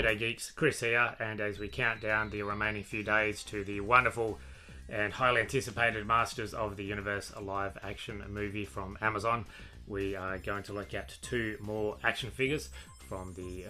G'day geeks, Chris here, and as we count down the remaining few days to the wonderful and highly anticipated Masters of the Universe live action movie from Amazon, we are going to look at two more action figures from the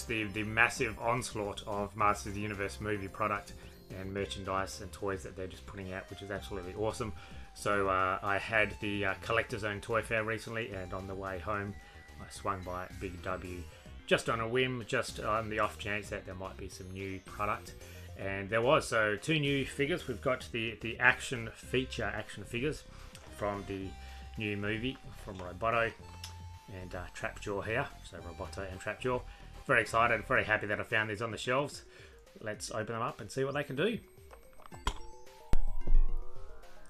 the massive onslaught of Masters of the Universe movie product and merchandise and toys that they're just putting out, which is absolutely awesome. So I had the Collector's Own Toy Fair recently, and on the way home I swung by Big W just on a whim, just on the off chance that there might be some new product. And there was, so two new figures. We've got the action figures from the new movie from Roboto and Trapjaw here. So Roboto and Trapjaw. Very excited, very happy that I found these on the shelves. Let's open them up and see what they can do.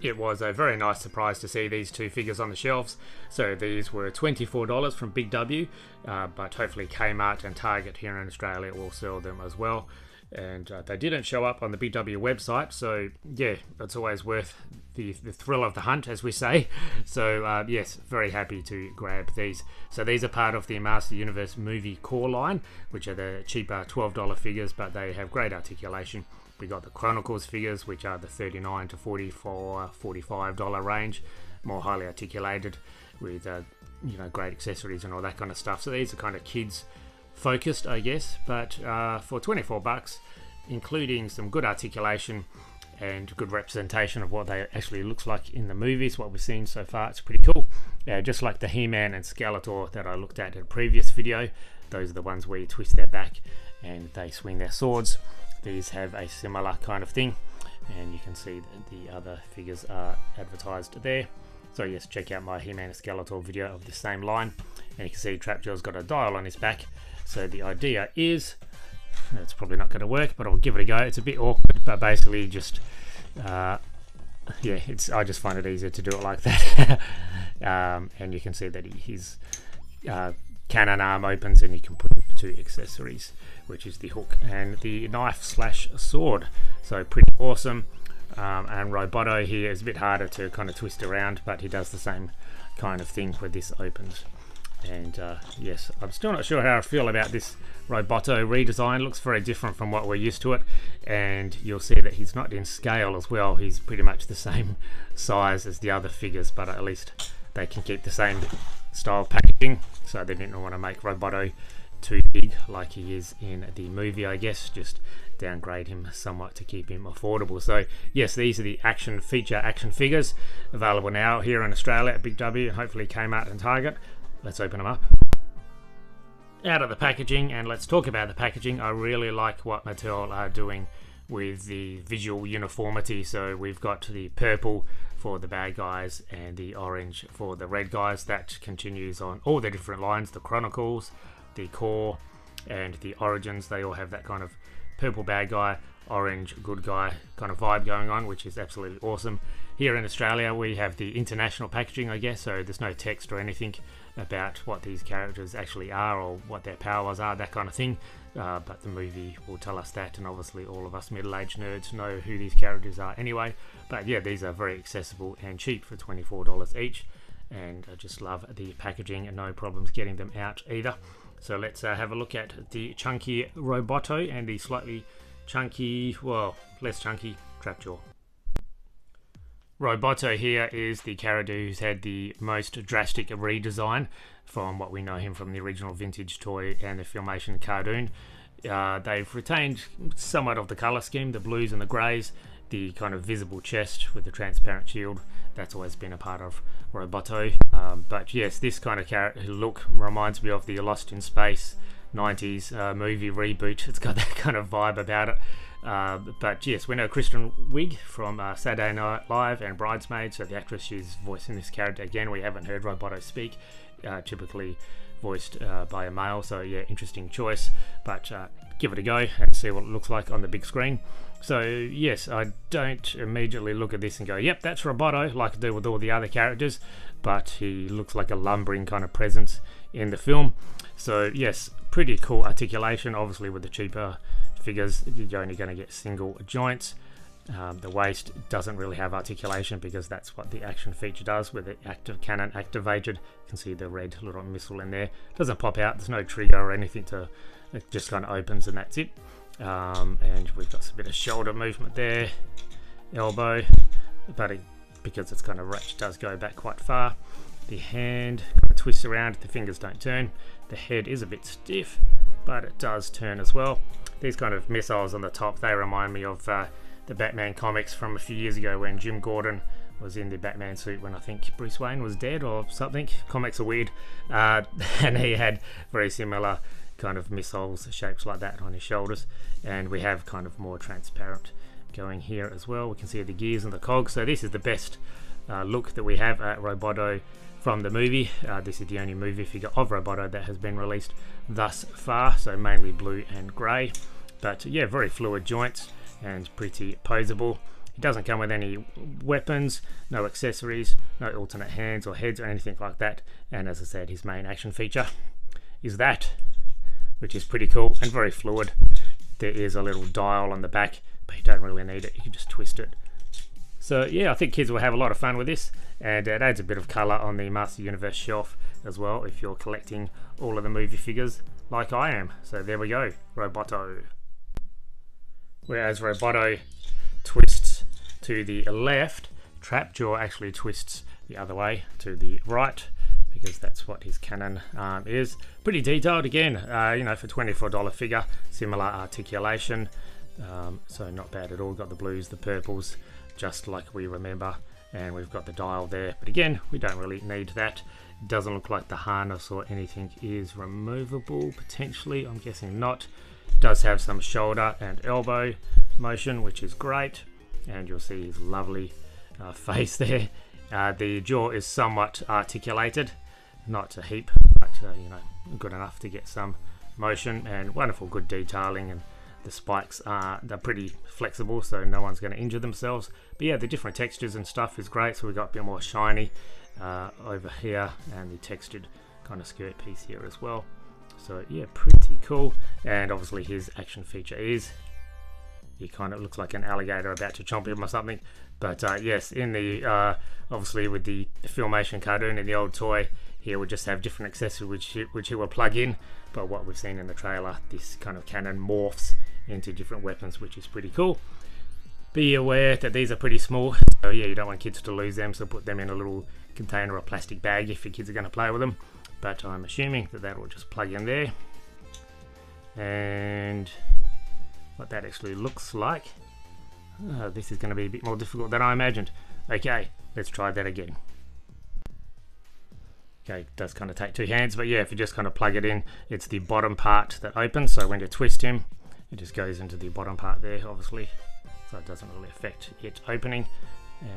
It was a very nice surprise to see these two figures on the shelves. So these were $24 from Big W, but hopefully Kmart and Target here in Australia will sell them as well. And they didn't show up on the Big W website, so yeah, it's always worth the thrill of the hunt, as we say. So yes, very happy to grab these. So these are part of the Master Universe movie core line, which are the cheaper $12 figures, but they have great articulation. We got the Chronicles figures, which are the $39 to $44, $45 range, more highly articulated with great accessories and all that kind of stuff. So these are kind of kids focused, I guess, but for $24, including some good articulation and good representation of what they actually looks like in the movies, what we've seen so far, it's pretty cool. Just like the He-Man and Skeletor that I looked at in a previous video, those are the ones where you twist their back and they swing their swords. These have a similar kind of thing, and you can see that the other figures are advertised there. So yes, check out my He-Man and Skeletor video of the same line, and you can see Trapjaw's got a dial on his back. So the idea is, it's probably not going to work, but I'll give it a go. It's a bit awkward, but basically just I just find it easier to do it like that. And you can see that his cannon arm opens, and you can put two accessories, which is the hook and the knife/sword. So pretty awesome. And Roboto here is a bit harder to kind of twist around, but he does the same kind of thing where this opens. And yes, I'm still not sure how I feel about this Roboto redesign. Looks very different from what we're used to it, and you'll see that he's not in scale as well. He's pretty much the same size as the other figures, but at least they can keep the same style packaging, so they didn't want to make Roboto too big like he is in the movie, I guess. Just downgrade him somewhat to keep him affordable. So yes, these are the action figures available now here in Australia at Big W, and hopefully Kmart and Target. Let's open them up. Out of the packaging, and let's talk about the packaging. I really like what Mattel are doing with the visual uniformity. So we've got the purple for the bad guys and the orange for the red guys. That continues on all the different lines. The Chronicles, the Core, and the Origins, they all have that kind of purple bad guy, orange good guy kind of vibe going on, which is absolutely awesome. Here in Australia we have the international packaging, I guess, so there's no text or anything about what these characters actually are or what their powers are, that kind of thing, but the movie will tell us that, and obviously all of us middle-aged nerds know who these characters are anyway. But yeah, these are very accessible and cheap for $24 each, and I just love the packaging and no problems getting them out either. So let's have a look at the chunky Roboto and the slightly chunky, well, less chunky Trapjaw. Roboto here is the character who's had the most drastic redesign from what we know him from the original vintage toy and the Filmation cartoon. They've retained somewhat of the colour scheme, the blues and the greys, the kind of visible chest with the transparent shield. That's always been a part of Roboto. But yes, this kind of character look reminds me of the Lost in Space 90s movie reboot. It's got that kind of vibe about it. But yes, we know Kristen Wiig from Saturday Night Live and Bridesmaids, so the actress, she's voicing this character again. We haven't heard Roboto speak, typically voiced by a male, so yeah, interesting choice, but give it a go and see what it looks like on the big screen. So yes, I don't immediately look at this and go, yep, that's Roboto, like I do with all the other characters, but he looks like a lumbering kind of presence in the film. So yes, pretty cool articulation. Obviously with the cheaper figures, you're only going to get single joints. The waist doesn't really have articulation because that's what the action feature does with the active cannon activated. You can see the red little missile in there. It doesn't pop out, there's no trigger or anything to It just kind of opens and that's it. And we've got a bit of shoulder movement there, elbow, but because it's kind of ratchet, does go back quite far. The hand kind of twists around, the fingers don't turn. The head is a bit stiff, but it does turn as well. These kind of missiles on the top, they remind me of the Batman comics from a few years ago when Jim Gordon was in the Batman suit when I think Bruce Wayne was dead or something. Comics are weird. And he had very similar kind of missiles shapes like that on his shoulders, and we have kind of more transparent going here as well. We can see the gears and the cogs. So this is the best look that we have at Roboto from the movie. This is the only movie figure of Roboto that has been released thus far, so mainly blue and grey, but yeah, very fluid joints and pretty poseable. It doesn't come with any weapons, no accessories, no alternate hands or heads or anything like that, and as I said, his main action feature is that, which is pretty cool and very fluid. There is a little dial on the back, but you don't really need it, you can just twist it. So yeah, I think kids will have a lot of fun with this, and it adds a bit of colour on the Master Universe shelf as well if you're collecting all of the movie figures like I am. So there we go, Roboto. Whereas Roboto twists to the left, Trapjaw actually twists the other way to the right, because that's what his cannon is. Pretty detailed again, you know, for $24 figure, similar articulation, so not bad at all. Got the blues, the purples, just like we remember, and we've got the dial there, but again, we don't really need that. It doesn't look like the harness or anything is removable, potentially, I'm guessing not. Does have some shoulder and elbow motion, which is great, and you'll see his lovely face there. The jaw is somewhat articulated, not a heap, but you know, good enough to get some motion, and wonderful good detailing, and the spikes they're pretty flexible, so no one's going to injure themselves. But yeah, the different textures and stuff is great, so we've got a bit more shiny over here, and the textured kind of skirt piece here as well. So yeah, pretty cool. And obviously his action feature is, he kind of looks like an alligator about to chomp him or something. But yes, in the obviously with the Filmation cartoon and the old toy, here we just have different accessories which he will plug in. But what we've seen in the trailer, this kind of cannon morphs into different weapons, which is pretty cool. Be aware that these are pretty small, so yeah, you don't want kids to lose them, so put them in a little container or plastic bag if your kids are going to play with them. But I'm assuming that that will just plug in there. And what that actually looks like, this is going to be a bit more difficult than I imagined. Okay, let's try that again. Okay, it does kind of take two hands, but yeah, if you just kind of plug it in, it's the bottom part that opens, so when you twist him, it just goes into the bottom part there, obviously, so it doesn't really affect it opening.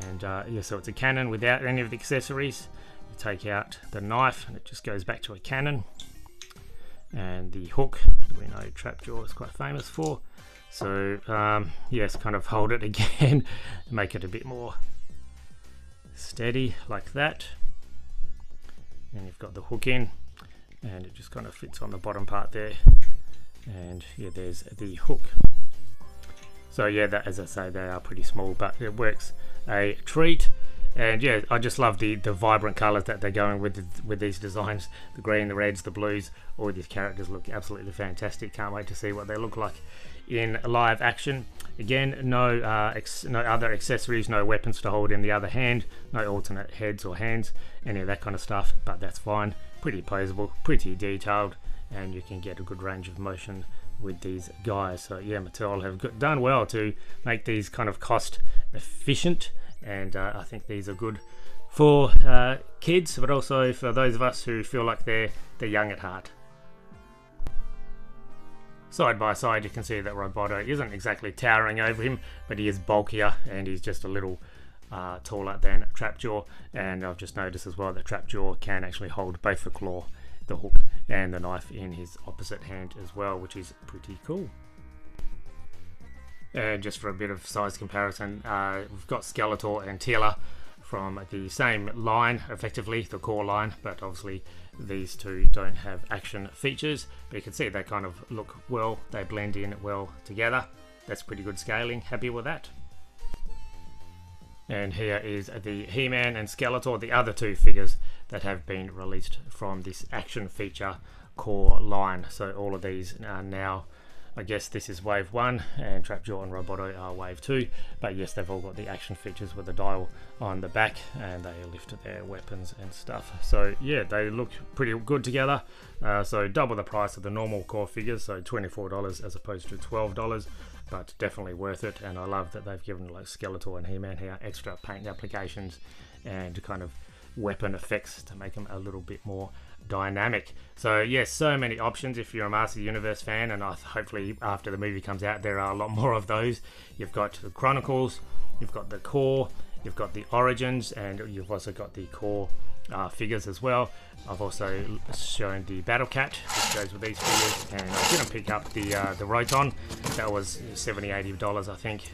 And yeah, so it's a cannon without any of the accessories. You take out the knife and it just goes back to a cannon, and the hook we know Trapjaw is quite famous for. So yes, kind of hold it again, make it a bit more steady like that, and you've got the hook in, and it just kind of fits on the bottom part there, and yeah, there's the hook. So yeah, that, as I say, they are pretty small, but it works a treat. And yeah, I just love the vibrant colours that they're going with these designs. The green, the reds, the blues, all these characters look absolutely fantastic. Can't wait to see what they look like in live action. Again, no other accessories, no weapons to hold in the other hand, no alternate heads or hands, any of that kind of stuff, but that's fine. Pretty poseable, pretty detailed, and you can get a good range of motion with these guys. So yeah, Mattel have done well to make these kind of cost efficient, and I think these are good for kids, but also for those of us who feel like they're young at heart. Side by side, you can see that Roboto isn't exactly towering over him, but he is bulkier, and he's just a little taller than Trapjaw. And I've just noticed as well that Trapjaw can actually hold both the claw, the hook, and the knife in his opposite hand as well, which is pretty cool. And just for a bit of size comparison, we've got Skeletor and Teela from the same line, effectively, the core line, but obviously these two don't have action features, but you can see they kind of look well, they blend in well together. That's pretty good scaling, happy with that. And here is the He-Man and Skeletor, the other two figures that have been released from this action feature core line. So all of these are now, I guess this is wave 1 and Trapjaw and Roboto are wave 2, but yes, they've all got the action features with the dial on the back, and they lift their weapons and stuff. So yeah, they look pretty good together. So double the price of the normal core figures, so $24 as opposed to $12, but definitely worth it. And I love that they've given like Skeletor and He-Man here extra paint applications and kind of weapon effects to make them a little bit more dynamic. So yes, so many options if you're a Master Universe fan, and hopefully after the movie comes out there are a lot more of those. You've got the Chronicles, you've got the core, you've got the Origins, and you've also got the core figures as well. I've also shown the Battle Cat, which goes with these figures, and I didn't pick up the Roton. That was $70-80 I think,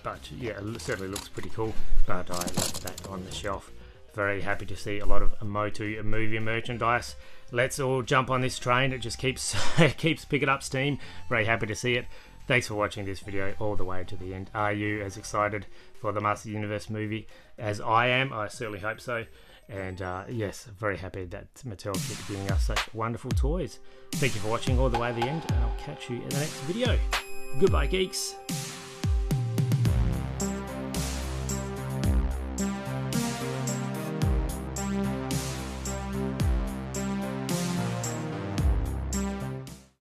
but yeah, it certainly looks pretty cool, but I left that on the shelf. Very happy to see a lot of MOTU movie merchandise. Let's all jump on this train. It just keeps picking up steam. Very happy to see it. Thanks for watching this video all the way to the end. Are you as excited for the Master Universe movie as I am? I certainly hope so. And yes, very happy that Mattel keeps giving us such wonderful toys. Thank you for watching all the way to the end, and I'll catch you in the next video. Goodbye, geeks.